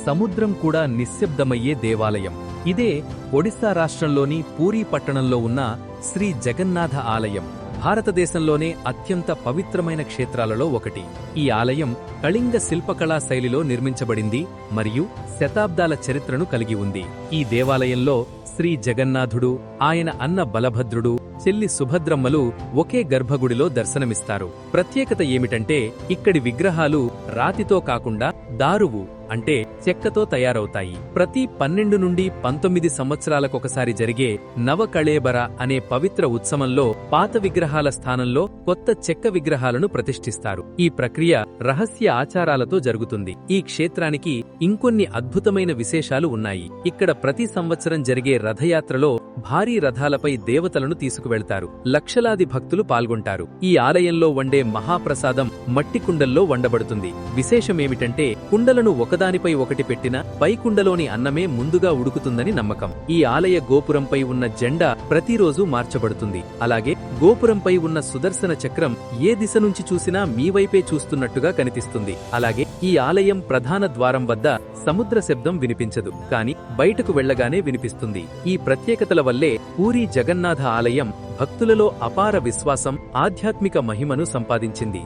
సముద్రం కూడా నిశ్శబ్దమయ్యే దేవాలయం. ఇదే ఒడిశా రాష్ట్రంలోని పూరీ పట్టణంలో ఉన్న శ్రీ జగన్నాథ ఆలయం. భారతదేశంలోనే అత్యంత పవిత్రమైన క్షేత్రాలలో ఒకటి. ఈ ఆలయం కళింగ శిల్పకళా శైలిలో నిర్మించబడింది మరియు శతాబ్దాల చరిత్రను కలిగి ఉంది. ఈ దేవాలయంలో శ్రీ జగన్నాథుడు, ఆయన అన్న బలభద్రుడు, చెల్లి సుభద్రమ్మలు ఒకే గర్భగుడిలో దర్శనమిస్తారు. ప్రత్యేకత ఏమిటంటే ఇక్కడి విగ్రహాలు రాతితో కాకుండా దారువు అంటే చెక్కతో తయారవుతాయి. ప్రతి 12 నుండి 19 సంవత్సరాలకొకసారి జరిగే నవకళేబర అనే పవిత్ర ఉత్సవంలో పాత విగ్రహాల స్థానంలో కొత్త చెక్క విగ్రహాలను ప్రతిష్ఠిస్తారు. ఈ ప్రక్రియ రహస్య ఆచారాలతో జరుగుతుంది. ఈ క్షేత్రానికి ఇంకొన్ని అద్భుతమైన విశేషాలు ఉన్నాయి. ఇక్కడ ప్రతి సంవత్సరం జరిగే రథయాత్రలో భారీ రథాలపై దేవతలను తీసుకువెళ్తారు. లక్షలాది భక్తులు పాల్గొంటారు. ఈ ఆలయంలో వండే మహాప్రసాదం మట్టి కుండల్లో వండబడుతుంది. విశేషమేమిటంటే కుండలను ఒకదానిపై ఒకటి పెట్టిన పై కుండలోని అన్నమే ముందుగా ఉడుకుతుందని నమ్మకం. ఈ ఆలయ గోపురంపై ఉన్న జెండా ప్రతిరోజు మార్చబడుతుంది. అలాగే గోపురంపై ఉన్న సుదర్శన చక్రం ఏ దిశ నుంచి చూసినా మీ వైపే చూస్తున్నట్టుగా కనిపిస్తుంది. అలాగే ఈ ఆలయం ప్రధాన ద్వారం వద్ద సముద్ర శబ్దం వినిపించదు, కాని బయటకు వెళ్లగానే వినిపిస్తుంది. ఈ ప్రత్యేకతల వల్లే పూరీ జగన్నాథ ఆలయం భక్తులలో అపార విశ్వాసం, ఆధ్యాత్మిక మహిమను సంపాదించింది.